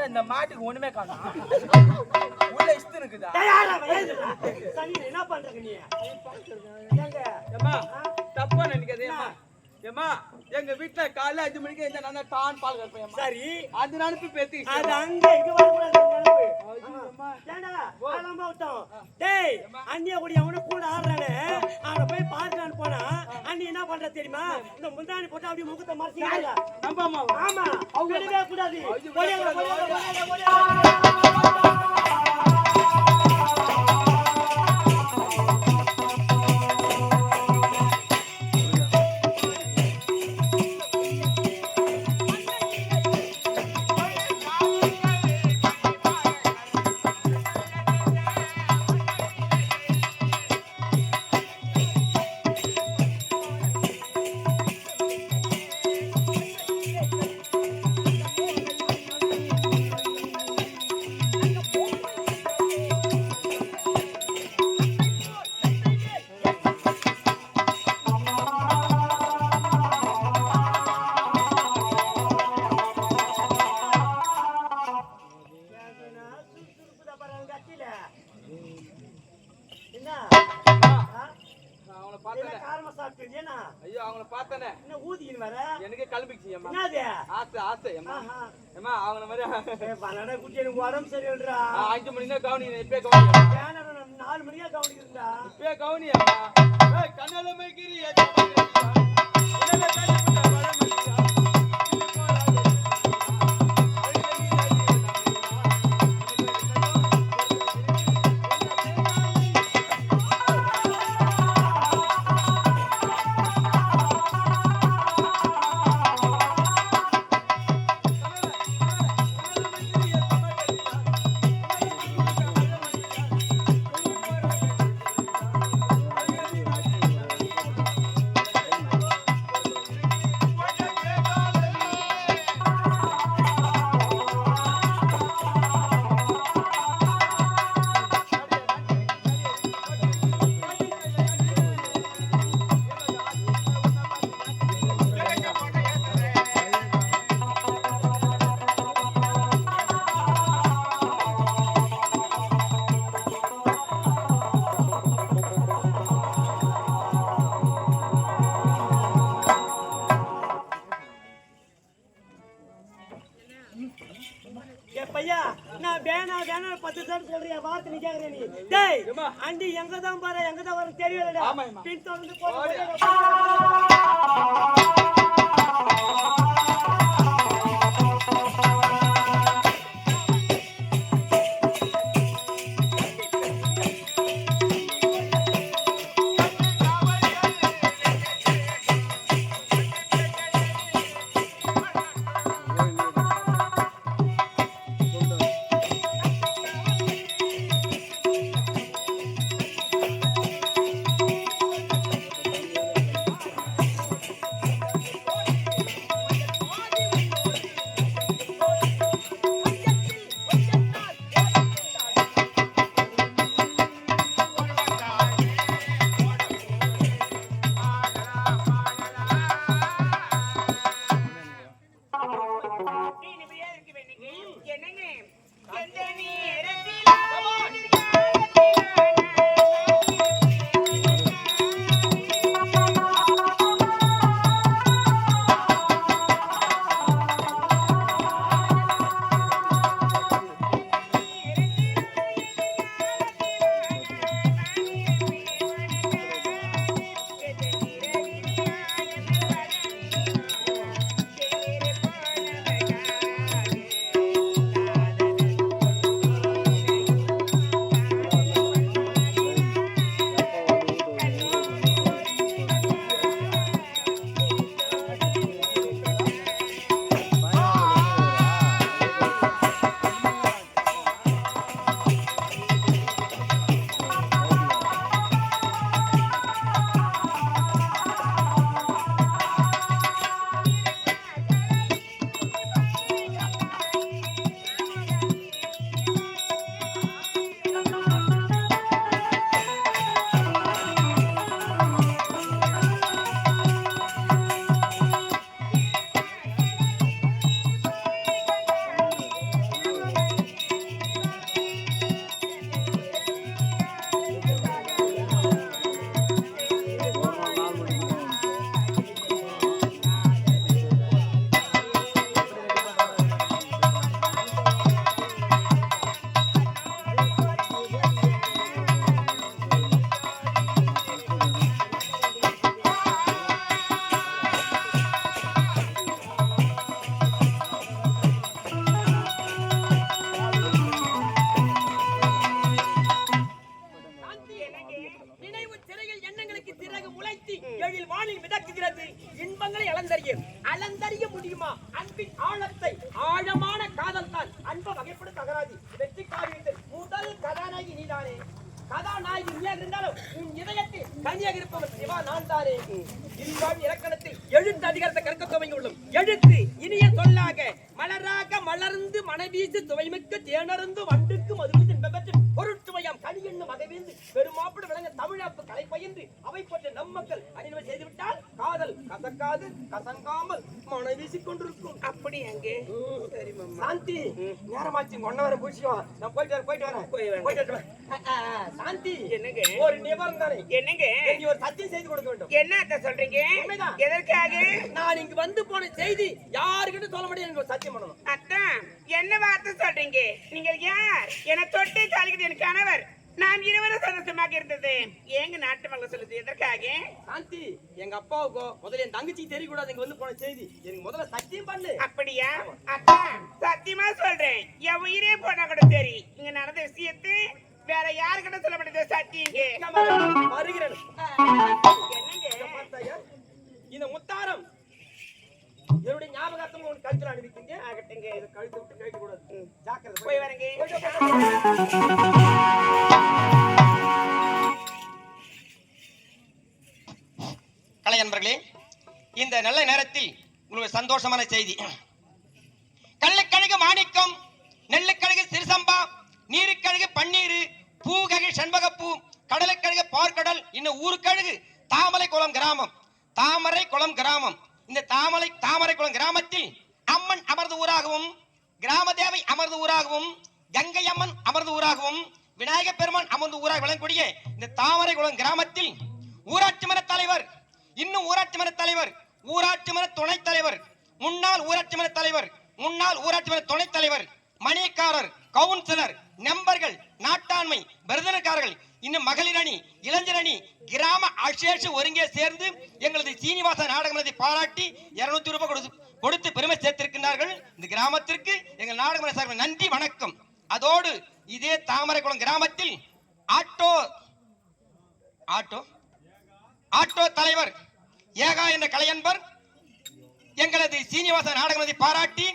இந்த மாட்டுக்கு ஒண்ணுமே காணும் உள்ள இஷ்டம் இருக்குதா என்ன பண்றீங்க நீ ஏமா தப்பா நினைக்காதேம்மா ஏமா எங்க வீட்டுல காலைல 5 மணிக்கு எழுந்தா நான் டான் பால் கறப்பேன் சரி அது நினைப்பு பேத்தி அது அங்க இங்க வரக்கூடாது நினைப்பு ஏண்டா ஆலமா விட்டோம் டேய் அண்ணிய கூடி அவன கூட ஆடுறானே அவன போய் பார்க்கலான்னு போனா அண்ணி என்ன பண்ற தெரியுமா இந்த முந்தானி போட்டு அப்படியே முகத்தை மறைச்சிட்டாங்க நம்பாமா ஆமா விடவே கூடாது எனக்கு கிளம்பிச்சு ஆசை ஏமா அவங்கள மாதிரி உடம்பு சரியில்லைடா 5 மணினா கவனிங்க இப்பே கவனிங்க 4 மணியா கவனிக்கிறா இப்பே கவனியம்மா கண்ணல மேய்க்கிறீ அண்டி எங்கதான் பாரு எங்கதான் வரும் தெரியலடா பின் தொடர்ந்து தனியாக இருப்பவர் சிவா நான் தானே. இன்பான் இலக்கணத்தில் எழுத்து அதிகாரத்தை கற்க துவங்கி உள்ளோம். எழுத்து இனிய சொல்லாக மலராக மலர்ந்து மனைவீசு துவைமிக்க தேனருந்து வண்டுக்கு மதுவிந்து என்பவற்று பொருட்சுவையாம் கனி என்னும் வகைவீந்து பெருமாப்பிட விளங்க தமிழாப்பு கலை பயின்று அவை போன்ற நம் மக்கள் அணிவை செய்துவிட்டால் காதல் கசக்காது கசங்காமல் மனை வீசிக் கொண்டிருக்கும். அப்படி அங்கே சரி சாந்தி நேரமாச்சு ஒன்னவரை பூச்சிவா நான் போயிட்டு வரேன். சாந்தி என்னங்க ஒரு நிபந்தனை என்னங்க நீ ஒரு சத்தியம் செய்து கொடுக்க வேண்டும். என்ன சொல்றீங்க? எதற்காக? நான் இங்கு வந்து போன செய்தி யாருக்கிட்ட சொல்ல முடியாது. எனக்கு ஒரு சத்தியம் பண்ணணும். அத்தான் என்ன வார்த்தை சொல்றீங்க? நீங்கள் யார்? என தொட்டி தாளிக்கிட்டு என் கணவர் நாம் இருவரும் சந்தோஷமாக இருந்தது. எங்க நாட்டு மக்கள் சொல்லுது எதற்காக? சாந்தி எங்க அப்பாவுக்கோ முதல்ல என் தங்கச்சி தெரியக்கூடாது இங்க வந்து போன செய்தி. எனக்கு முதல்ல சத்தியம் பண்ணு. அப்படியா? அத்தான் சத்தியமா சொல்றேன். என் உயிரே போனா கூட சரி இங்க நடந்த விஷயத்தை வேற யாருக்கிட்ட சொல்ல முடியாது. சத்தியங்க வருகிறேன். என்னங்க இந்த முத்தாரம் என்னுடைய ஞாபகத்தை உனக்கு கழுத்துல அனுப்பிட்டீங்க. ஆகட்டுங்க இதை கழுத்து விட்டு கழிக்க கூடாது. ஜாக்கிரதை போய் வரேங்க. கலை நண்பர்களே, இந்த நல்ல நேரத்தில் உங்களுக்கு சந்தோஷமான செய்தி. கள்ளுக்கழுகு மாணிக்கம், நெல்லுக்கழுகு சிறுசம்பா, நீருக்கழுகு பன்னீரு, பூகழு செண்பகப்பூ, கடலுக்கழுகு பார்க்கடல், இன்னும் ஊருக்கழுகு தாமரைக்குளம் கிராமம். தாமரைக்குளம் கிராமம். இந்த தாமரைக்குளம் கிராமத்தில் அம்மன் அமர்ந்த ஊராகவும், கிராம தேவை அமர்ந்த ஊராகவும், கங்கை அம்மன் அமர்ந்த ஊராகவும், விநாயக பெருமான் அமர்ந்த ஊராக விளங்கக்கூடிய இந்த தாமரைக்குளம் கிராமத்தில் ஊராட்சி மன்ற தலைவர், இன்னும் ஊராட்சி மன்ற தலைவர், ஊராட்சி மன்ற துணைத் தலைவர், முன்னாள் ஊராட்சி மன்ற தலைவர், முன்னாள் ஊராட்சி மன்ற துணைத் தலைவர், மணியக்காரர், கவுன்சிலர், நம்பர்கள், நாட்டாண்மை, விருதுநக்காரர்கள், இன்னும் மகளிர் அணி, இளைஞர் அணி, கிராம அசேஷ ஒருங்கே சேர்ந்து எங்களது சீனிவாச நாடகமன்றத்தை பாராட்டி 200 ரூபாய் கொடுத்து பெருமை சேர்த்திருக்கிறார்கள். இந்த கிராமத்திற்கு எங்கள் நாடகமன்ற சார்பில் நன்றி வணக்கம். அதோடு இதே தாமரைக்குளம் கிராமத்தில் ஆட்டோ தலைவர் ஏகா என்ற கலையன்பர் எங்களது சீனிவாச நாடகமன்றத்தை பாராட்டி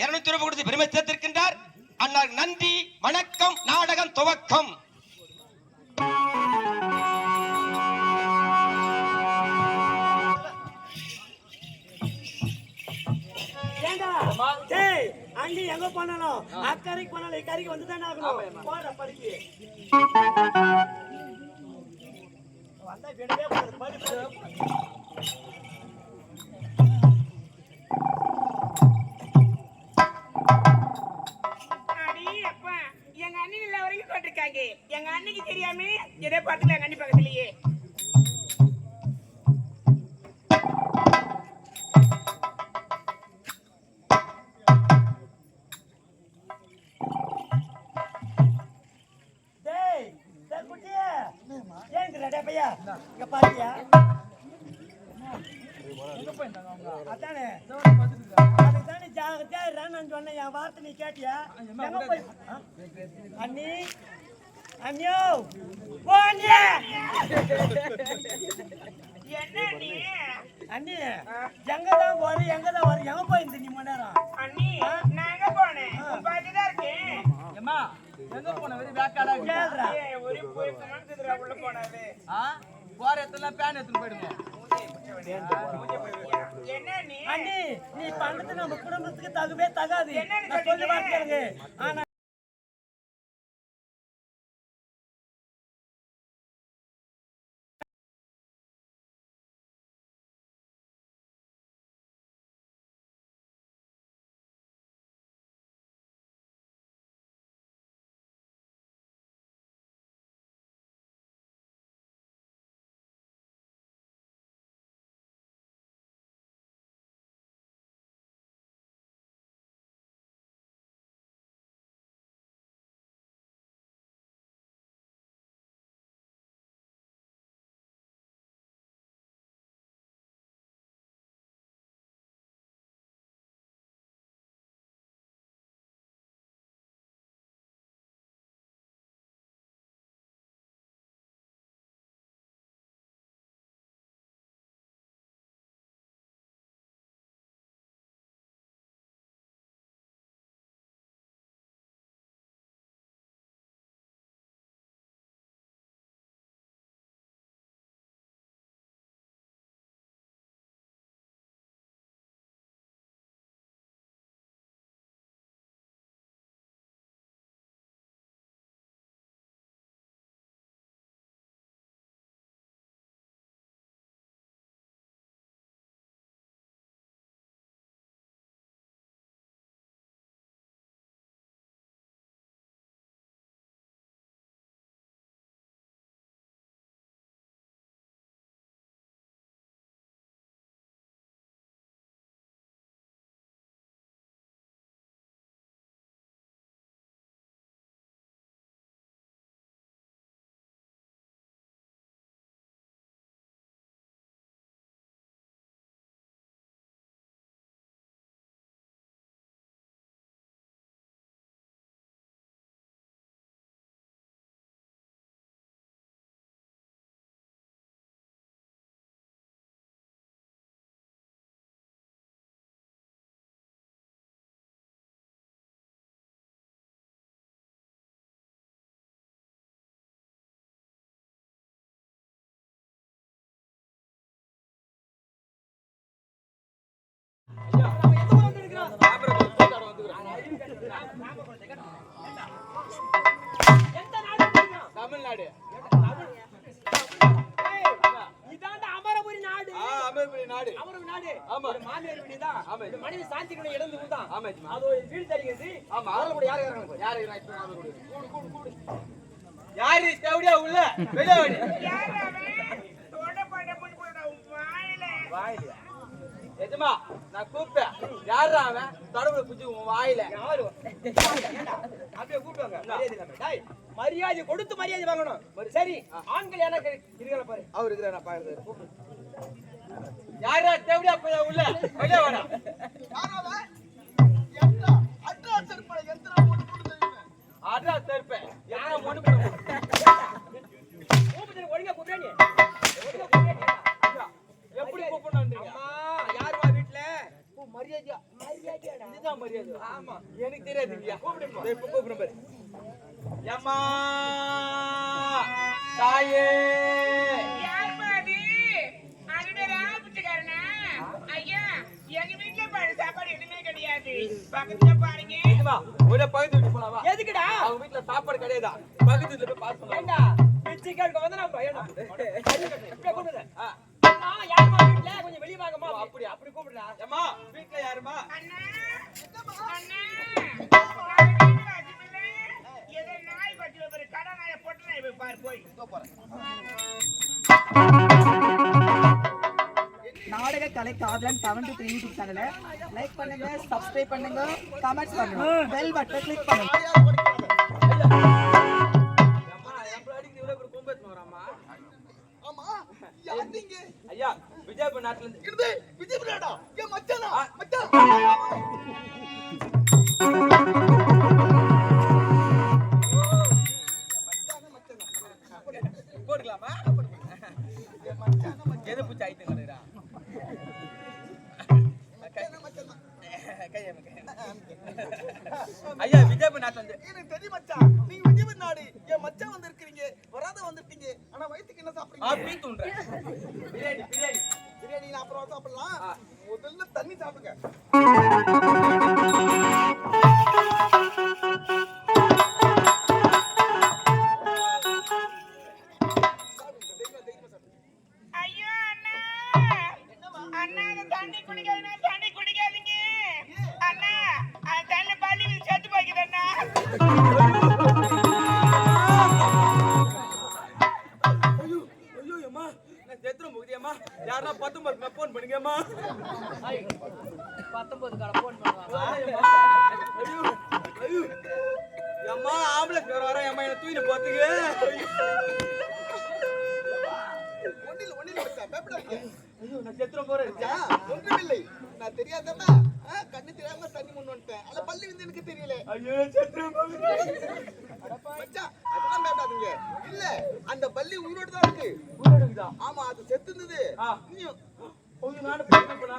200 ரூபாய் கொடுத்து பெருமை சேர்த்திருக்கின்றார். அன்னார் நன்றி வணக்கம். நாடகம் துவக்கம். அங்க எங்க போனாலும் அக்கறைக்கு போனாலும் இக்கரைக்கு வந்து தானே ஆகணும். போட படிக்கு வந்தா விடவே கூடாது. படி எங்க அண்ணி இல்ல வரைக்கும் போட்டிருக்காங்க. எங்க அண்ணிக்கு தெரியாம எதே பார்த்துல எங்க அண்ணி பக்கத்துலயே சொன்ன என் வார்த்தை நீ கேட்டியா? அண்ணி அண்ணியோ என்ன நீ அண்ணி எங்கதான் போற எங்கதான் வர எங்க போயிருந்த நீ மணி நேரம்? அண்ணி நான் எங்க போனேன்? பாத்துதான் இருக்கேன். ஏமா எங்க போன வெறும் வேக்காடா கேளுடா. ஒரு போய் கமாந்துதுடா உள்ள போனாது. போற இடத்துல பேன் எடுத்து போய்டுங்க. என்ன நீ அண்ணி நீ பண்றது நம்ம குடும்பத்துக்கு தகவே தகாது. என்ன சொல்லி வார்த்தைங்க. ஆனா எந்த நாடு தெரியும்? தமிழ்நாடு. ஏய், இதாண்டா அமரபுரி நாடு. அமர்புரி நாடு. அமரபுரி நாடு. ஆமா. ஒரு மாமியார் வீடுதான். ஆமா. இந்த மனைவி சாந்திக்குள்ள இழந்து விட்டான். ஆமா ஜிமா. அது ஒரு வீடு தெரியுது. ஆமா. அவங்கள கூட யார் இருக்காங்க பாரு. யாரு இருக்கா? இப்ப நாம கூடு. யாரு தேவடியா உள்ள? வெளிய வாடி. வாயில. எஜமா நான் கூப்பிட்டேன். யாரா அவன்? தொடர்பு புடிச்சு உன் வாயில. யாரு? அப்படியே கூப்பிடுவாங்க. மரியாதை இல்லாம. டேய், மரியாதை கொடுத்து மரியாதை வாங்கணும். சரி, ஆண்கள் எனக்கு இருக்கல பாரு. அவர் இருக்கிற நான் பாக்குறது. யாரா தேவடியா போய் உள்ள? வெளிய வாடா. அட்ரஸ் செருப்பேன். எத்தனை மொண்டு போடு. கூப்பிட்டு ஒழுங்கா கூப்பிடுறே நீ. ஒழுங்கா கூப்பிடுறே. எப்படி கூப்பிடணும்ன்றீங்க? அம்மா, யாருமா வீட்ல? மரியாதையா? மரியாதையாடா. இதுதான் மரியாதை. ஆமா. எனக்கு தெரியாதுங்கய்யா. கூப்பிடுப்பா. இப்ப கூப்பிடுறேன் பாரு. அம்மா தாயே இதுவா, ஒரே பக்கத்து வீட்டுக்கு போலாமா? எதுக்குடா? அவங்க வீட்டுல சாப்பாடு கிடையாதா? பக்கத்து வீட்டுல போய் பார்த்து சொன்னாங்க. ஏண்டா, பிச்சைக்காரங்க வந்தா நான் பயணம். இப்ப கூப்பிடுற. அம்மா, யாருமா வீட்ல? கொஞ்சம் வெளிய வாங்கம்மா. அப்படி கூப்பிடுறா. அம்மா வீட்டுல யாருமா? நாடக கலை காதலன் 73 யூடியூப் சேனலை லைக் பண்ணுங்க, சப்ஸ்கிரைப் பண்ணுங்க, கமெண்ட்ஸ் பண்ணுங்க, பெல் பட்டனை கிளிக் பண்ணுங்க. ஐயா விஜயபுர நாட்டுல இருந்து போடுக்கலாமா? எது பூச்சி ஆயிட்டுங்களா? ஐயா விஜயபுர நாட்டுல இருந்து எனக்கு தெரியும் மச்சான். நீங்க விஜயபுர நாடு என் மச்சான் வந்திருக்கீங்க. வராத வந்துட்டீங்க. ஆனா வயித்துக்கு என்ன சாப்பிடுறீங்க? பீ தூண்றேன். பிரியாணி பிரியாணி பிரியாணி நான் அப்புறம் சாப்பிடலாம். முதல்ல தண்ணி சாப்பிடுங்க. ஐயோ அண்ணா, அண்ணா அந்த தண்ணி குடிக்காதீங்க, தண்ணி குடிக்காதீங்க அண்ணா. அந்த தண்ணி பள்ளி செத்து போய்க்குது அண்ணா. ஐயோ அம்மா நான் செத்துறேன் முகுதியம்மா. யாரா 19 போன் பண்ணுங்கம்மா. 19 கால போன் பண்ணுவாங்க. ஐயோ ஐயோ அம்மா ஆம்புலன்ஸ் வர அம்மா என்ன தூக்கிட்டு போத்துக்கு. ஒண்ணில மச்சான் பயப்படாதீங்க. ஐயோ நான் செத்துறேன் போறேன். ஒன்றுமில்லை. நான் தெரியாதப்ப கண்ணு தெரியாம தண்ணி முன் வந்துட்டேன். அத பள்ளி வந்து எனக்கு தெரியல. ஐயோ செத்துறேன் மச்சான் அதெல்லாம் பயப்படாதீங்க. இல்ல அந்த பள்ளி உயிரோட தான் இருக்கு. ஊரடுக்குதா? ஆமா அது செத்து இருந்தது. ஐயோ நாடு போனா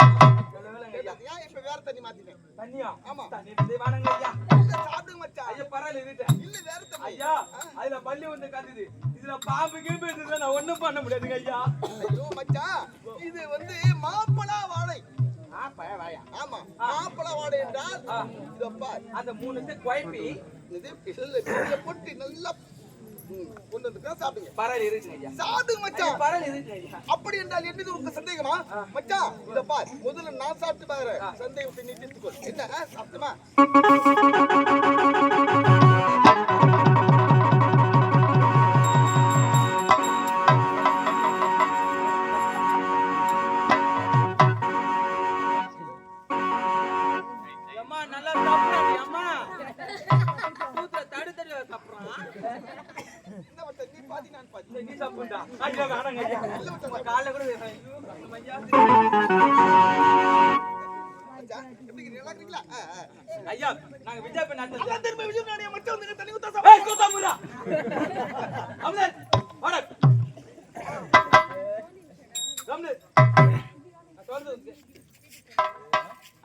ஏன் இப்ப வேற தண்ணி மாத்திட்டேன். தண்ணியா? ஆமா. தண்ணி வந்து வாணுங்க ஐயா. இல்ல சாப்பிடுங்க மச்சான். ஐயா பரவாயில்ல இருட்டேன். இல்ல வேற தண்ணி. ஐயா அதுல பள்ளி வந்து கத்துது. இதுல பாம்பு கீம்பு இருந்தா நான் ஒண்ணும் பண்ண முடியாதுங்க ஐயா. ஐயோ மச்சான் இது வந்து மாப்பழா வாழை. ஆமா மாப்பழா வாழை என்றால் இதோ பார். அந்த 3 குழப்பி இது பில்ல போட்டு நல்லா கொண்டு வந்து சாப்பிடுங்க. பரவாயில்ல இருக்குங்க ஐயா. சாப்பிடுங்க மச்சான். பரவாயில்ல இருக்குங்க ஐயா. அப்படி என்றால் என்ன உங்களுக்கு சந்தேகமா மச்சான்? இத பார் முதல்ல நான் சாப்பிட்டு பாரு. சந்தேகத்தை நீ தீர்த்துக்கோ. என்ன சாப்பிட்டுமா? அம்மா நல்லா சாப்பிடுறாடி அம்மா. கூத்துல தடு தடு சாப்பிடுறான். இந்த மச்சான் நீ பாதி நான் பாதி. நீ சாப்பிடுடா. ஐயா வேணாங்க ஐயா. காலைல கூட ஐயோ ஐயா. மச்சான் எப்படி நல்லா இருக்கீங்களா? ஐயா நாங்க விஜயபுர நாட்டுல அதான் இருந்து திரும்ப விஜயம் நானே மச்சான் வந்து தண்ணி ஊத்த ஏய் சாப்பிடு. கூத்தா முறா. அம்லே வாடா. அம்லே நான் சொல்றது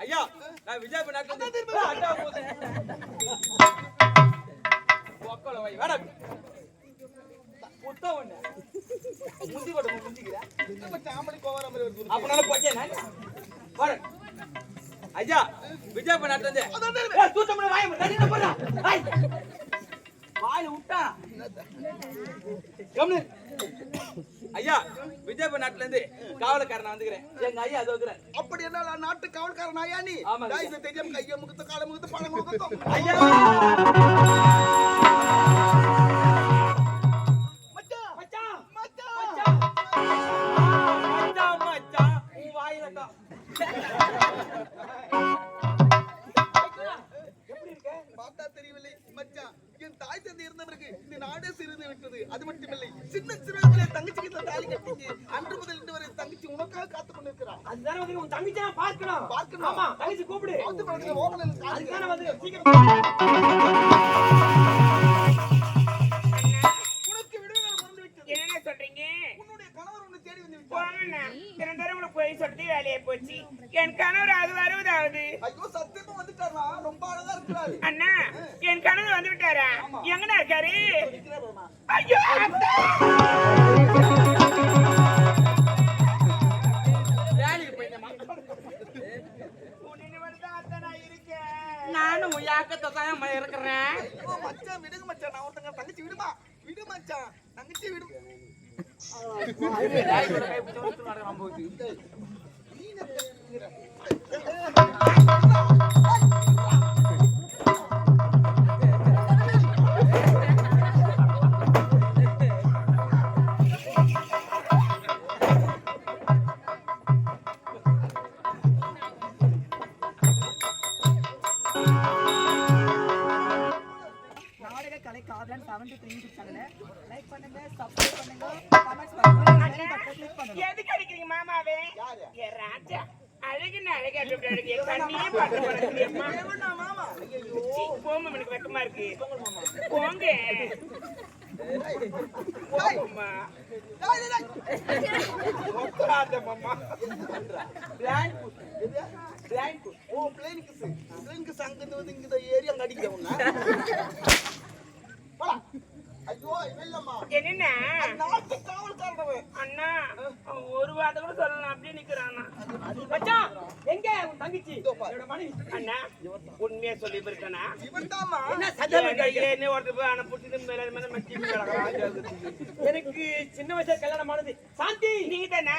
ஐயா நான் விஜயபுர நாட்டுல இருந்து திரும்ப அட்டா போதே. ஒக்கல வை வாடா. புத்த ஒண்ணு. முந்தி போடு முந்திக்குறா. இந்த மச்சான் ஆம்பளை கோவற மாதிரி வருது. அப்பனால போச்சே நான். வாடா. ஐயா விஜய விஜய் பண்ணாட்டு வந்து ஏய் தூத்தமணி வாயை தண்ணில போடா ஐய் வாயில விட்டா கம்னு ஐயா விஜய் பண்ணாட்டுல இருந்து காவலக்காரன் வந்துக்கிறேன் எங்க ஐயா அது வந்துக்கிறேன் அப்படி என்ன நாட்டு காவல்காரன் ஐயா நீ ஆமாங்க. டேய், இது தெரியாம கைய முகத்து கால முகத்து பழம் முகத்து ஐயா மச்சான் மச்சான் மச்சான் மச்சான் மச்சான் உன் வாயில தான் பார்த்தா தெரியவில்லை மச்சான் என் தாய் தந்தை இருந்தவருக்கு இந்த நாடே சிறிது விட்டது அது மட்டுமில்லை சின்ன சிறுவர்களே தங்கச்சிக்கு தாலி கட்டிக்கு அன்று முதல் இன்று வரை தங்கச்சி உனக்காக காத்துக் கொண்டிருக்கிறான் அதுதானே வந்து உன் தங்கச்சி நான் பார்க்கணும் பார்க்கணும். ஆமா தங்கச்சி கூப்பிடு பார்த்து பழகிற ஓவலில் அதுதானே வந்து சீக்கிரம் உனக்கு விடுதலை மறந்து விட்டது என்னென்ன சொல்றீங்க உன்னுடைய கணவர் உன்னை தேடி வந்து விட்டார் போங்கண்ணா தினந்தரம் போய் சொல்லிட்டு வேலையை போச்சு என் கணவர் அது வருவதாவது ஐயோ சத்தியமா வந்துட்டாரா ரொம்ப அழகா இருக்கிறாரு அண்ணா என் கணவர் வந்து விட்டாரா எங்கண்ணா இருக்காரு இருக்கிறாரா? ஐயோ அத்தா! வேலைக்கு போயிட்டேமா உன் நினைவுதான் அத்தா நான் இருக்கேன் நானும் உன் யாக்கத்தை தான் இருக்கிறேன் ஐயோ மச்சான் விடுங்க மச்சான் நான் ஒருத்தங்க தங்கச்சி விடுமா விடு மச்சான் தங்கச்சி விடு நாடக கலை காதலன் 73 யூடியூப் சேனலை லைக் பண்ணுங்க சப்ஸ்கிரைப் பண்ணுங்க கமெண்ட்ஸ் பண்ணுங்க பெல் பட்டன் கிளிக் பண்ணுங்க எதுக்கு அடிக்கிறீங்க மாமாவே என் ராஜா அழகுன்னு அழகா அழகு கண்ணியே பார்த்து பழகுறியம்மா மாமா போமா எனக்கு வெக்கமா இருக்கு போங்க போமா ஓ பிளேன் கிஸ் அங்க இருந்து வந்து இங்க ஏறி அங்க அடிக்கிறேன் உன்னை போடா. ஐயோ இல்லம்மா என்னன்னா நாட்டு காவல்காரனவன் அண்ணா அவன் ஒரு வார்த்தை கூட சொல்லலாம் அப்படியே நிக்கிறானா மச்சான் எங்க உன் தங்கச்சி என்னோட மனைவி அண்ணா உண்மையா சொல்லி இருக்கனா இவன்தாம்மா என்ன சத்தம் என்ன ஒருத்தர் போய் ஆனா புடிச்சு மேல மேல மச்சி எனக்கு சின்ன வயசுல கல்யாணம் ஆனது சாந்தி நீங்க தானே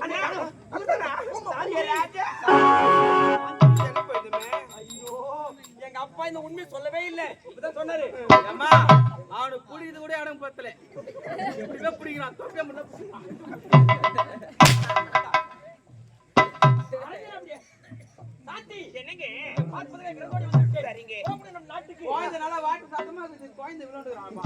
அண்ணா அதுதானா சாரி ராஜா ஐயோ எங்க அப்பா இந்த உண்மையை சொல்லவே இல்ல இப்பதான் சொன்னாரு அம்மா அவனுக்கு குடிக்கிறது கூட இடம் பத்தல இப்படிவே குடிக்கிறான் தொப்பைய மட்டும் சாந்தி என்னங்க பார்ப்பதே கிரகோடி வந்து சரிங்க நம்ம நாட்டுக்கு குழந்தை நல்லா வாட்டு சாத்தமா இருக்குது குழந்தை விளையாடுறான்ப்பா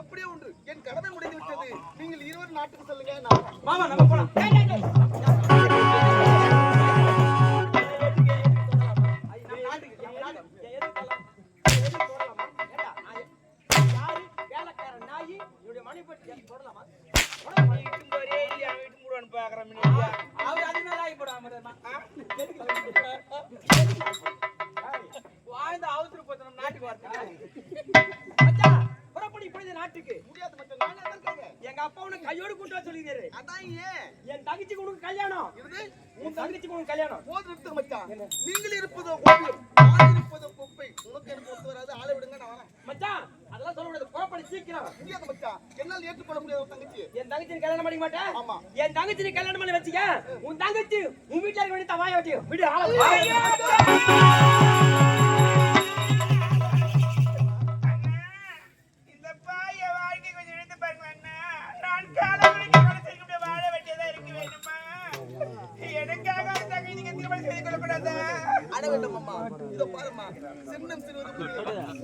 எப்படியோ உண்டு என் கடமை முடிந்து விட்டது நீங்கள் இருவர் நாட்டுக்கு சொல்லுங்க நான் மாமா நம்ம போலாம் ஒரே இல்லையா வீட்டு மூடுவான்னு பாக்குறேன் அவர் அது மேல ஆகி போடாம வாழ்ந்த அவசரம் போச்சு நம்ம நாட்டுக்கு வரதுக்கு புறப்படி இப்பொழுது நாட்டுக்கு முடியாது மச்சான் நானே தான் இருக்கேன் எங்க அப்பா உனக்கு கையோடு கூட்டு வர சொல்லிடுறாரு அதான் ஏன் என் தங்கச்சிக்கு உனக்கு கல்யாணம் இது உன் தங்கச்சிக்கு உனக்கு கல்யாணம் போது நிறுத்து மச்சான் நீங்கள் இருப்பதோ ஓவியம் நான் இருப்பதோ குப்பை உனக்கு எனக்கு ஒத்து வராது ஆளை விடுங்க நான் வரேன் மச்சான் அதெல்லாம் சொல்ல முடியாது புறப்படி சீக்கிரம் முடியாது மச்சான் என்னால் ஏற்றுக்கொள்ள முடியாது உன் தங்கச்சி என் தங்கச்சி நீ கல்யாணம் பண்ணிக்க மாட்டேன் ஆமா. என் தங்கச்சி நீ கல்யாணம் பண்ணி வச்சுக்க உன் தங்கச்சி உன் வீட்டுல இருக்க வேண்டிய வாய வச்சு விடு ஆள இந்த பாய வாழ்க்கை கொஞ்சம் எடுத்து பாருங்க அண்ணா நான் காலம் வரைக்கும் செய்ய முடிய வாழ வேண்டியதா இருக்கு வேணுமா எனக்காக ஒரு தங்கச்சிக்கு திருமணம் செய்து கொள்ளக்கூடாதா அட வேண்டாம் அம்மா இதோ பாரும்மா சின்னம் சிறுவது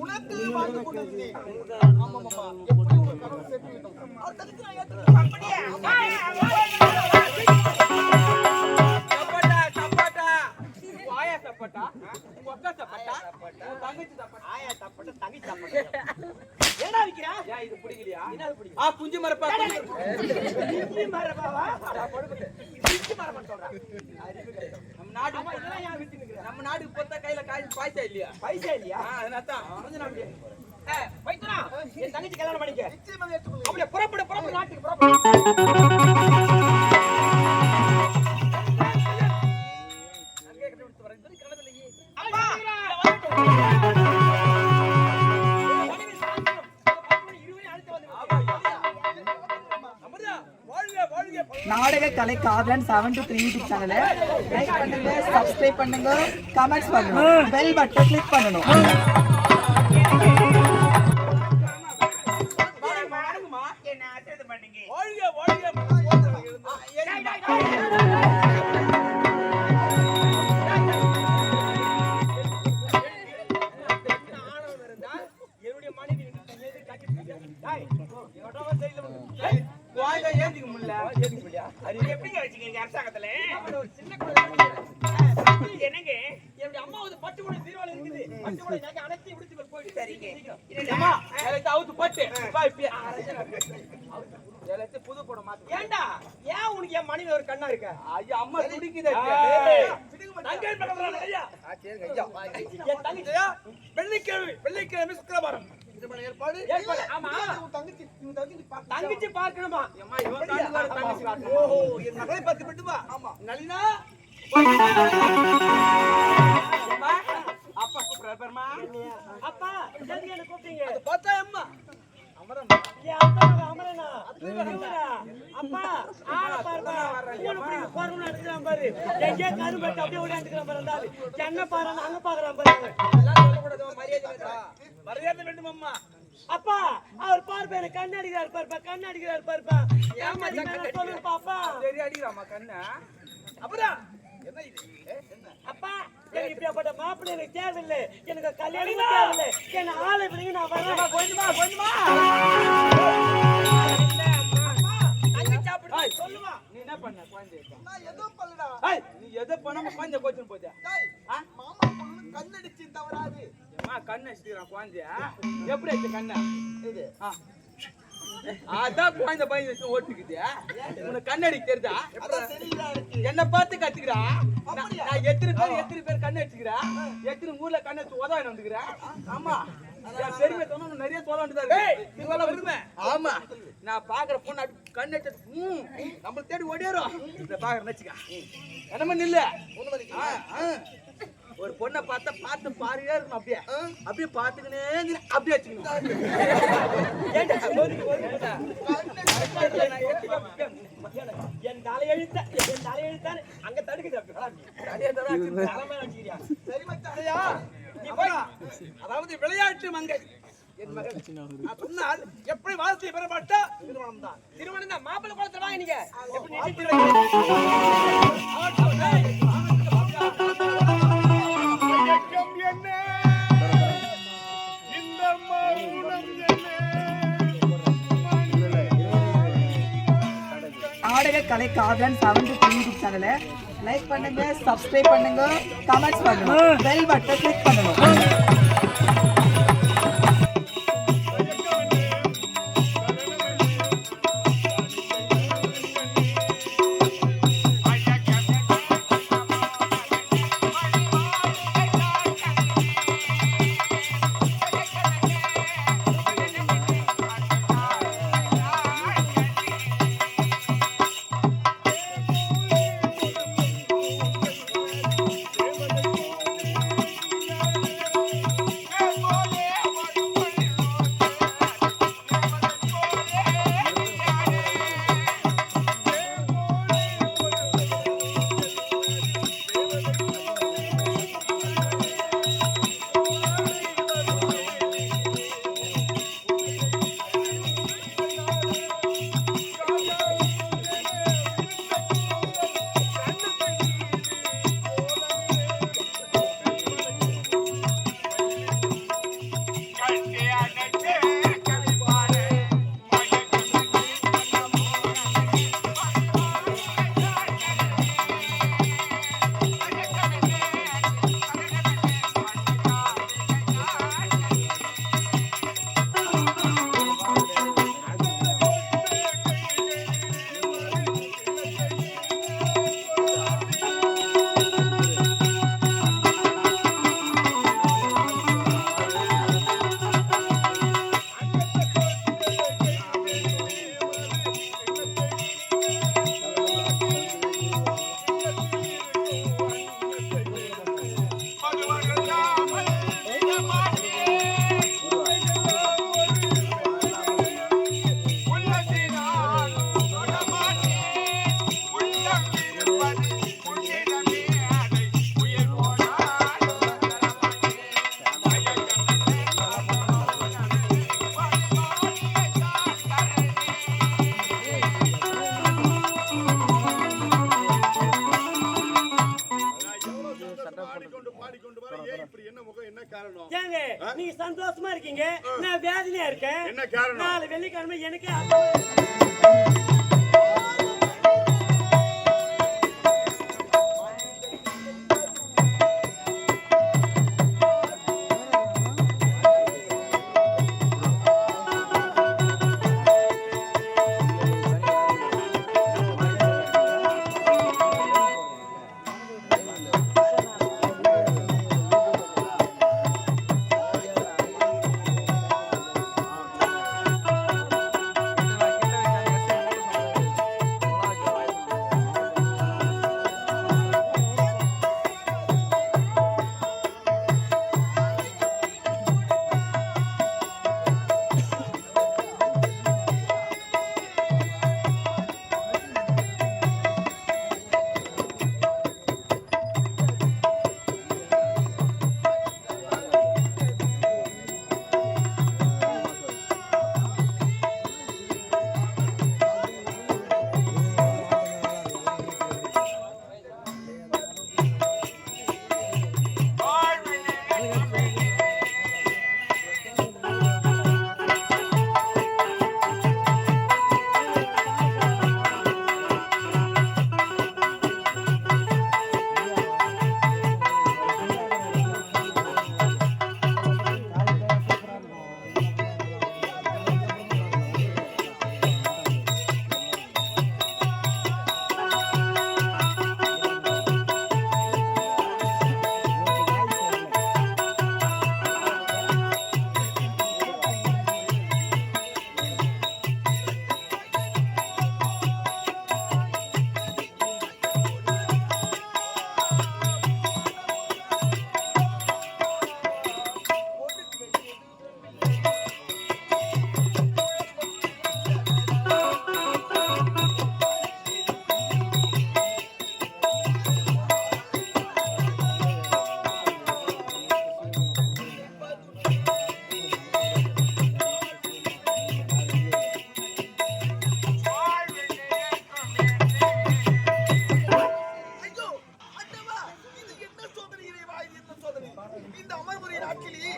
உனக்கு வாழ்ந்து கொண்டிருந்தேன் ஆமா அம்மா எப்படி உங்க கனவு சேர்த்து வேண்டும் அவர் தங்கச்சி நான் ஏற்றுக்கிறேன் அப்படியா சப்பாட்டா சப்பாட்டா வாயா சப்பாட்டா ஒக்க சப்பாட்டா உன் தங்கச்சி சப்பாட்டா ஆயா தப்பட்ட தங்கச்சி தப்பட்ட ஏடா விக்கிறா ஏன் இது பிடிக்கலையா என்ன பிடிக்கும் ஆ குஞ்சு மரப்பா இஞ்சி மரபாவா இஞ்சி மரபா சொல்றா நம்ம நாடு ஆமா இதெல்லாம் ஏன் விட்டு நிக்கிற நம்ம நாட்டுக்கு பார்த்தா கையில காய் பாய்ச்சா இல்லையா பைசா இல்லையா அதனால தான் வைத்தனா என் தங்கச்சி கல்யாணம் பண்ணிக்க நிச்சயமாக ஏற்றுக்கொள்கிறேன் அப்படியே புறப்படு நாட்டுக்கு புறப்படு கலை காதலன் 723 யூடியூப் சேனலை லைக் பண்ணுங்க, சப்ஸ்கிரைப் பண்ணுங்க, கமெண்ட்ஸ் பண்ணணும், பெல் பட்டன் கிளிக் பண்ணணும். என்ன ஆசீர்வாதம் பண்ணுங்க. என்னுடைய மனைவி ஏந்திக்க முடியல எப்படிங்க வச்சுக்கீங்க அரசாங்கத்துல? என்னங்க என்னுடைய அம்மாவது பட்டு கூட தீர்வாளம் இருக்குது. பட்டு கூட எனக்கு அனைத்து விடுத்து போயிட்டு சரிங்க. அம்மா எனக்கு அவுத்து பட்டு வா இப்ப எல்லாத்தையும் புது போட மாட்டேன். ஏன்டா ஏன் உனக்கு என் மனைவி ஒரு கண்ணா இருக்க? ஐயா அம்மா துடிக்குதே தங்கை பண்றானே ஐயா. என் தங்கச்சி வெள்ளிக்கிழமை சுக்கிரவாரம் ஏற்பாடு ஏற்பாடு. ஆமா தங்கச்சி தங்கச்சி பார்க்கணுமா? அம்மா இவன் காட்டுவாரு தங்கச்சி காட்டு. ஓஹோ என் மகளை பார்த்து விட்டு வா. ஆமா நளினா அம்மா அப்பா கூப்பிடுறாரு பாருமா. அப்பா எதுக்கு என்ன கூப்பிட்டீங்க? அது பார்த்தா அம்மா அமரம் ஏன் அப்பா அமரனா? அப்பா ஆள பாருப்பா. ஊரு பிடிக்க போறவன எடுக்கிறான் பாரு. எங்கேயோ கரும்பட்டு அப்படியே ஓடியாந்துக்கிறான் பாரு. அந்த ஆளு என்ன பாரு அங்க பாக்குறான் பாரு. எல்லாம் சொல்லக்கூடாது. மரியாதை வேண்டாம். மரியாதை வேண்டும் அம்மா. அப்பா அவர் பார்ப்பா எனக்கு கண்ணடிக்கிறார் பாருப்பா, கண்ணடிக்கிறார் பாருப்பா. ஏமாத்தி மேல சொல்லுங்க பாப்பா. சரி அடிக்கிறாமா கண்ணா. அப்புறம் என்ன இது என்ன அப்பா எனக்கு இப்படிப்பட்ட மாப்பிள்ளை எனக்கு தேவையில்லை, எனக்கு கல்யாணம் தேவையில்லை, என்ன ஆளை விடுங்க நான் வரேன். கொஞ்சமா தங்கச்சி சாப்பிடு சொல்லுவா. நீ என்ன பண்ண குழந்தை? நான் எதுவும் பண்ணலடா. நீ எதை பண்ணாம குழந்தை கோச்சுன்னு போச்சா? டேய், மாமா பொண்ணு கண்ணடிச்சு தவறாது. அம்மா கண்ணு அடிச்சுக்கிறான் குழந்தைய. எப்படி வச்ச கண்ணா இது? அதான் குழந்தை பையன் வச்சு ஓட்டுக்குது. உனக்கு கண்ணடிக்க தெரியுதா? அதான் தெரியல இருக்கு. என்ன பார்த்து கத்துக்கிறா. நான் எத்தனை பேர் கண்ணு அடிச்சுக்கிறா, எத்தனை ஊர்ல கண்ணு வச்சு உதவி வந்துக்கிறேன். ஆமா என் பெருமை சொன்னா நிறைய சொல்ல வேண்டியதா. ஆமா நான் பாக்குற பொண்ணு கண்ணு நம்ம தேடி ஓடியாரும் இந்த பாக்குற வச்சுக்க. என்னமா நில்ல ஒரு பொண்ணை பார்த்தா பார்த்து பாருங்க இருக்கணும். அப்படியே அப்படியே பார்த்துக்கினே அப்படியே வச்சுக்கணும். என் தலையெழுத்தான் அங்க தடுக்குது. சரி மச்சான். நீ போய் அதாவது விளையாட்டு மங்கை என் மகள் நான் சொன்னால் எப்படி வாழ்க்கை பெறப்பட்டா திருமணம் தான். திருமணம் தான். மாப்பிள்ளை குளத்துல வாங்க நீங்க. எப்படி நினைச்சு இயக்கம் என்ன? இந்த மௌனம் ஆடக கலை காதலன் 723 யூடியூப் சேனலை லைக் பண்ணுங்க, சப்ஸ்கிரைப் பண்ணுங்க, கமெண்ட்ஸ் பண்ணணும், பெல் பட்டன் கிளிக் பண்ணணும். பாடிக்கொண்டு வர ஏன் இப்படி என்ன முகம் என்ன காரணம்? ஏங்க நீங்க சந்தோஷமா இருக்கீங்க, நான் வேதனையா இருக்கேன். என்ன காரணம்? நாளை வெள்ளிக்கிழமை எனக்கு இந்த அமர்முறை நாட்களிலே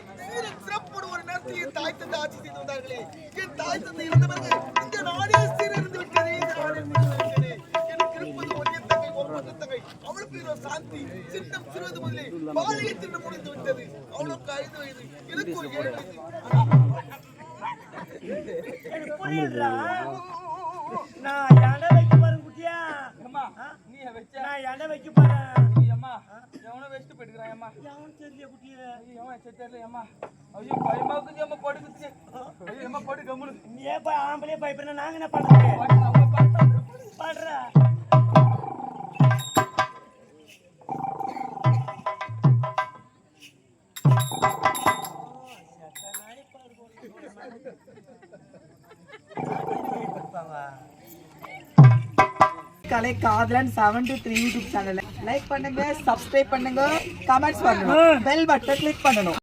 சிறப்போடு ஒரு நேரத்தில் என் தாய் தந்தை ஆட்சி செய்து வந்தார்களே. என் தாய் தந்தை இருந்த பிறகு இந்த நாடே சீரழிந்து விட்டது. இந்த நாடே சீரழிந்து விட்டது. எனக்கு இருப்பது ஒரே தங்கை, ஒப்பந்த தங்கை. அவளுக்கு இதோ சாந்தி சின்னம் சிறுவது முதலே பாலியை தின்று முடிந்து விட்டது. அவளுக்கு 5 வயது, எனக்கு ஒரு 7 வயது. புரியுதுடா. நான் எடை வைக்க பாருங்க குட்டியா. அம்மா நீ வெச்ச நான் எடை வைக்க பாறேன். அம்மா எவனோ வெஸ்ட் போயிடுறான் அம்மா. எவன் தெரியல குட்டியா. எவன் செத்தல அம்மா. ஐயோ பயமாக்குது அம்மா படுக்குது. ஐயோ அம்மா படு கம்முனு. நீ ஏன் போய் ஆம்பளே பயப்படுற, நாங்க என்ன பண்றது? அவங்க பார்த்தா படுறா. கலை காதலன் 73 யூடியூப் சேனலை லைக் பண்ணுங்க, சப்ஸ்கிரைப் பண்ணுங்க, கமெண்ட்ஸ் பண்ணுங்க, பெல் பட்டன் கிளிக் பண்ணணும்.